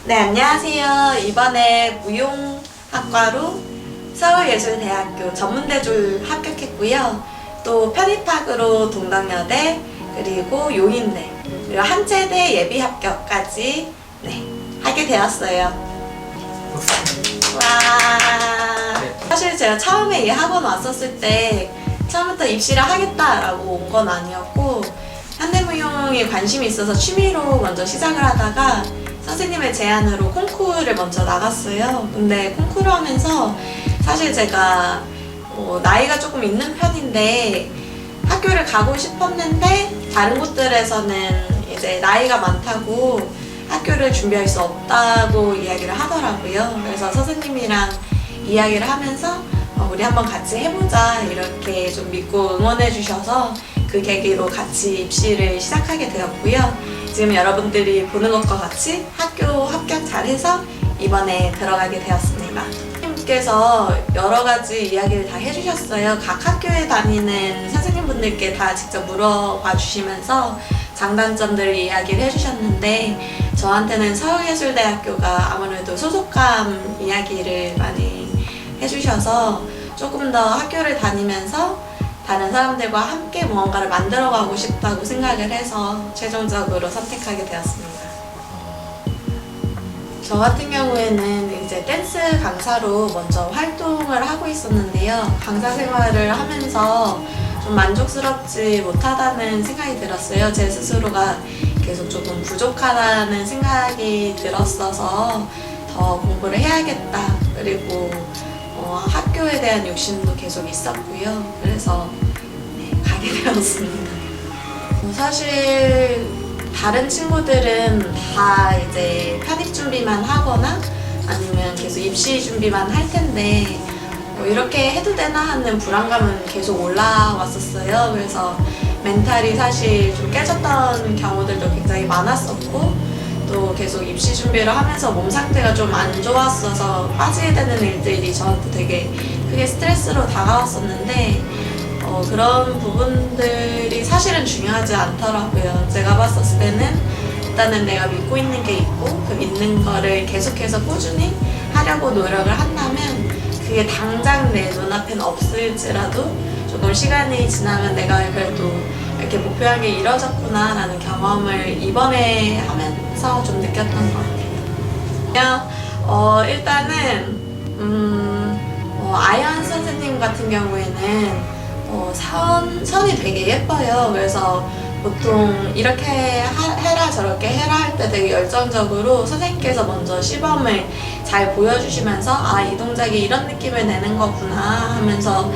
네, 안녕하세요. 이번에 무용학과로 서울예술대학교 전문대졸 합격했고요. 또 편입학으로 동덕여대, 그리고 용인대, 그리고 한체대 예비 합격까지 하게 되었어요. 와. 사실 제가 처음에 이 학원 왔었을 때 처음부터 입시를 하겠다라고 온 건 아니었고, 현대무용에 관심이 있어서 취미로 먼저 시작을 하다가 선생님의 제안으로 콩쿠르를 먼저 나갔어요. 근데 콩쿠르 하면서 사실 제가 나이가 조금 있는 편인데 학교를 가고 싶었는데 다른 곳들에서는 이제 나이가 많다고 학교를 준비할 수 없다고 이야기를 하더라고요. 그래서 선생님이랑 이야기를 하면서 우리 한번 같이 해보자 이렇게 좀 믿고 응원해 주셔서 그 계기로 같이 입시를 시작하게 되었고요. 지금 여러분들이 보는 것과 같이 학교 합격 잘해서 이번에 들어가게 되었습니다. 선생님께서 여러 가지 이야기를 다 해주셨어요. 각 학교에 다니는 선생님분들께 다 직접 물어봐 주시면서 장단점들을 이야기를 해주셨는데, 저한테는 서울예술대학교가 아무래도 소속감 이야기를 많이 해주셔서 조금 더 학교를 다니면서 다른 사람들과 함께 무언가를 만들어가고 싶다고 생각을 해서 최종적으로 선택하게 되었습니다. 저 같은 경우에는 이제 댄스 강사로 먼저 활동을 하고 있었는데요. 강사 생활을 하면서 좀 만족스럽지 못하다는 생각이 들었어요. 제 스스로가 계속 조금 부족하다는 생각이 들었어서 더 공부를 해야겠다. 그리고 학교에 대한 욕심도 계속 있었고요. 그래서 가게 되었습니다. 사실 다른 친구들은 다 이제 편입 준비만 하거나 아니면 계속 입시 준비만 할 텐데 이렇게 해도 되나 하는 불안감은 계속 올라왔었어요. 그래서 멘탈이 사실 좀 깨졌던 경우들도 굉장히 많았었고, 또 계속 입시 준비를 하면서 몸 상태가 좀 안 좋았어서 빠지게 되는 일들이 저한테 되게 크게 스트레스로 다가왔었는데 그런 부분들이 사실은 중요하지 않더라고요. 제가 봤었을 때는 일단은 내가 믿고 있는 게 있고 그 믿는 거를 계속해서 꾸준히 하려고 노력을 한다면 그게 당장 내 눈앞엔 없을지라도 조금 시간이 지나면 내가 그래도 이렇게 목표한 게 이뤄졌구나 라는 경험을 이번에 하면서 좀 느꼈던 것 같아요. 그냥 일단은 아연 선생님 같은 경우에는 선이 되게 예뻐요. 그래서 보통 이렇게 해라 저렇게 해라 할 때 되게 열정적으로 선생님께서 먼저 시범을 잘 보여주시면서 이 동작이 이런 느낌을 내는 거구나 하면서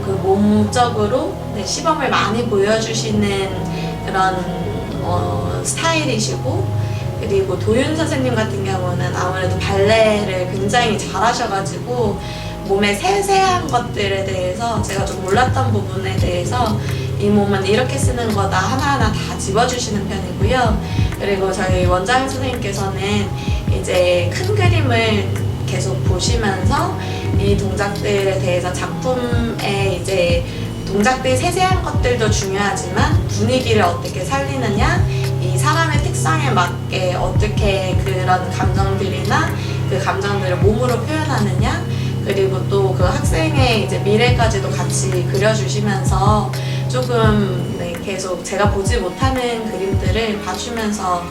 그 몸적으로 시범을 많이 보여주시는 그런 스타일이시고, 그리고 도윤 선생님 같은 경우는 아무래도 발레를 굉장히 잘하셔가지고 몸의 세세한 것들에 대해서 제가 좀 몰랐던 부분에 대해서 이 몸은 이렇게 쓰는 거다 하나하나 다 집어주시는 편이고요. 그리고 저희 원장 선생님께서는 이제 큰 그림을 계속 보시면서 이 동작들에 대해서 작품에 이제 동작들 세세한 것들도 중요하지만 분위기를 어떻게 살리느냐, 이 사람의 특성에 맞게 어떻게 그런 감정들이나 그 감정들을 몸으로 표현하느냐, 그리고 또 그 학생의 이제 미래까지도 같이 그려주시면서 조금 계속 제가 보지 못하는 그림들을 봐주면서,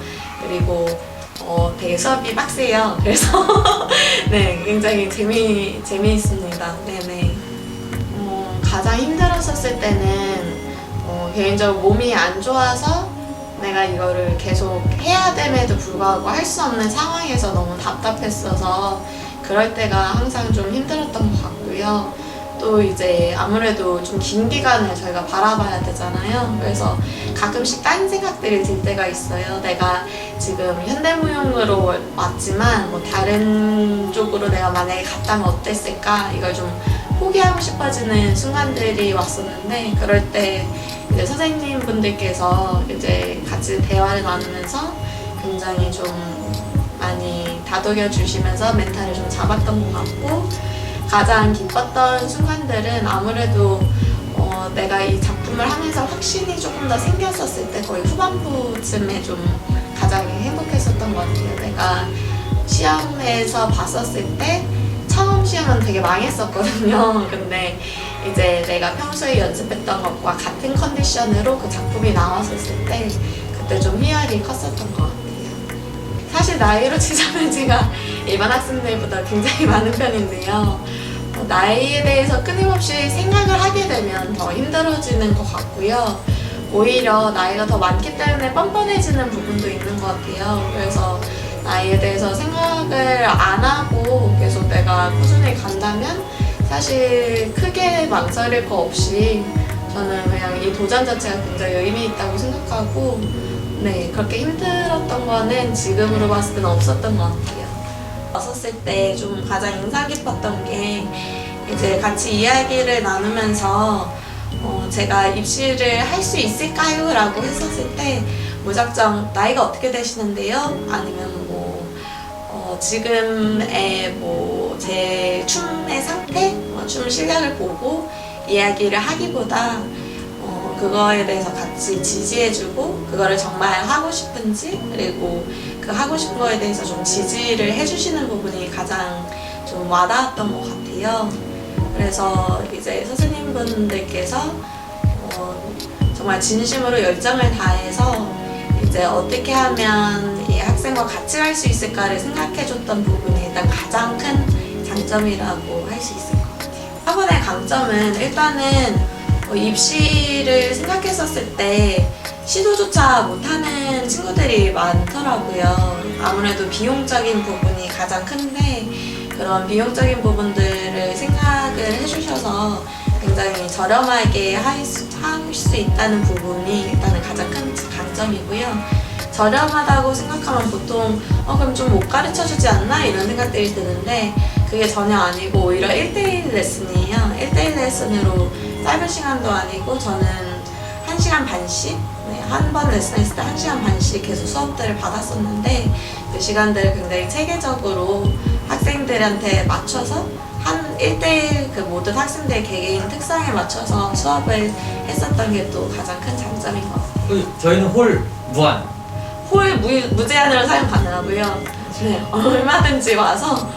그리고 되게 수업이 빡세요. 그래서 굉장히 재미있습니다. 네네. 가장 힘들었었을 때는 개인적으로 몸이 안 좋아서 내가 이거를 계속 해야 됨에도 불구하고 할 수 없는 상황에서 너무 답답했어서 그럴 때가 항상 좀 힘들었던 것 같고요. 또 이제 아무래도 좀 긴 기간을 저희가 바라봐야 되잖아요. 그래서 가끔씩 딴 생각들이 들 때가 있어요. 내가 지금 현대무용으로 왔지만 다른 쪽으로 내가 만약에 갔다면 어땠을까, 이걸 좀 포기하고 싶어지는 순간들이 왔었는데, 그럴 때 이제 선생님분들께서 이제 같이 대화를 나누면서 굉장히 좀 많이 다독여 주시면서 멘탈을 좀 잡았던 것 같고, 가장 기뻤던 순간들은 아무래도 내가 이 작품을 하면서 확신이 조금 더 생겼었을 때, 거의 후반부쯤에 좀 가장 행복했었던 것 같아요. 내가 시험에서 봤었을 때 처음 시험은 되게 망했었거든요. 근데 이제 내가 평소에 연습했던 것과 같은 컨디션으로 그 작품이 나왔었을 때 그때 좀 희열이 컸었던 것 같아요. 사실 나이로 치자면 제가 일반 학생들보다 굉장히 많은 편인데요. 나이에 대해서 끊임없이 생각을 하게 되면 더 힘들어지는 것 같고요. 오히려 나이가 더 많기 때문에 뻔뻔해지는 부분도 있는 것 같아요. 그래서 나이에 대해서 생각을 안 하고 계속 내가 꾸준히 간다면 사실 크게 망설일 거 없이 저는 그냥 이 도전 자체가 굉장히 의미 있다고 생각하고 네, 그렇게 힘들었던 거는 지금으로 봤을 때는 없었던 것 같아요. 왔었을 때 좀 가장 인상 깊었던 게 이제 같이 이야기를 나누면서 제가 입시를 할 수 있을까요? 라고 했었을 때 무작정 나이가 어떻게 되시는데요? 아니면 지금의 제 춤의 상태, 춤 실력을 보고 이야기를 하기보다 그거에 대해서 같이 지지해주고 그거를 정말 하고 싶은지 그리고 그 하고 싶은 거에 대해서 좀 지지를 해주시는 부분이 가장 좀 와닿았던 것 같아요. 그래서 이제 선생님분들께서 정말 진심으로 열정을 다해서 이제 어떻게 하면 이 학생과 같이 갈 수 있을까를 생각해줬던 부분이 일단 가장 큰 장점이라고 할 수 있을 것 같아요. 학원의 강점은 일단은 입시를 생각했었을 때 시도조차 못하는 친구들이 많더라고요. 아무래도 비용적인 부분이 가장 큰데 그런 비용적인 부분들을 생각을 해주셔서 굉장히 저렴하게 할 수 있다는 부분이 일단은 가장 큰 강점이고요. 저렴하다고 생각하면 보통 그럼 좀 못 가르쳐주지 않나? 이런 생각들이 드는데 그게 전혀 아니고 오히려 1대1 레슨이에요. 1대1 레슨으로 짧은 시간도 아니고 저는 1시간 반씩 한 번 레슨했을 때 1시간 반씩 계속 수업들을 받았었는데 그 시간들을 굉장히 체계적으로 학생들한테 맞춰서 한 1대1 그 모든 학생들의 개개인 특성에 맞춰서 수업을 했었던 게 또 가장 큰 장점인 것 같아요. 저희는 홀 무한. 홀 무제한으로 사용 가능하고요. 네, 얼마든지 와서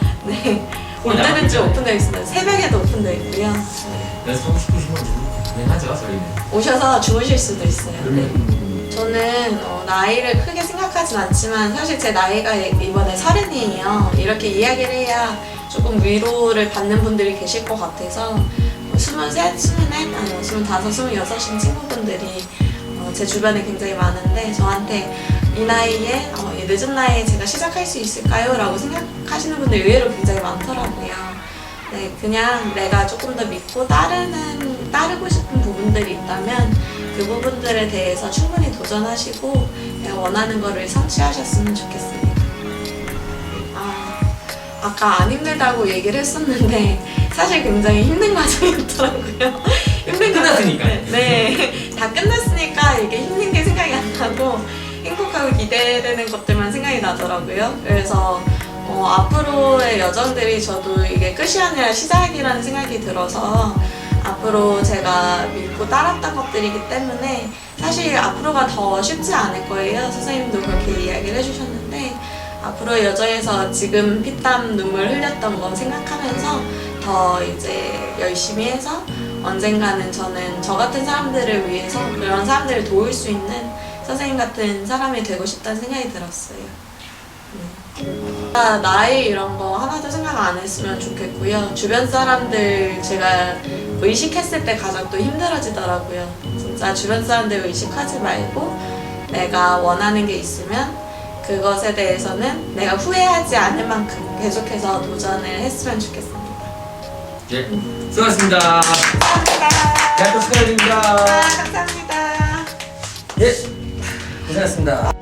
언제든지 오픈되어 있습니다. 새벽에도 오픈되어 있고요. 연습하고 싶으시면 진행하죠, 저희는. 오셔서 주무실 수도 있어요. 저는 나이를 크게 생각하진 않지만 사실 제 나이가 이번에 30이에요. 이렇게 이야기를 해야 조금 위로를 받는 분들이 계실 것 같아서 23, 24, 아니면 25, 26인 친구분들이 제 주변에 굉장히 많은데 저한테 이 나이에 이 늦은 나이에 제가 시작할 수 있을까요? 라고 생각하시는 분들 의외로 굉장히 많더라고요. 네, 그냥 내가 조금 더 믿고 따르고 싶은 부분들이 있다면 그 부분들에 대해서 충분히 도전하시고 내가 원하는 거를 성취하셨으면 좋겠습니다. 아까 안 힘들다고 얘기를 했었는데 사실 굉장히 힘든 과정이었더라고요. 힘든 끝났으니까. 네, 다 끝났으니까 이게 힘든 게 생각이 안 나고 행복하고 기대되는 것들만 생각이 나더라고요. 그래서 앞으로의 여정들이 저도 이게 끝이 아니라 시작이라는 생각이 들어서 앞으로 제가 믿고 따랐던 것들이기 때문에 사실 앞으로가 더 쉽지 않을 거예요. 선생님도 그렇게 이야기를 해주셨는데 앞으로의 여정에서 지금 피땀 눈물 흘렸던 거 생각하면서 더 이제 열심히 해서 언젠가는 저는 저 같은 사람들을 위해서 그런 사람들을 도울 수 있는 선생님 같은 사람이 되고 싶다는 생각이 들었어요. 나이 이런 거 하나도 생각 안 했으면 좋겠고요. 주변 사람들 제가 의식했을 때 가장 또 힘들어지더라고요. 진짜 주변 사람들 의식하지 말고 내가 원하는 게 있으면 그것에 대해서는 내가 후회하지 않을 만큼 계속해서 도전을 했으면 좋겠습니다. 예, 수고하셨습니다. 감사합니다. 대학교 축하드립니다. 감사합니다. 예, 고생하셨습니다.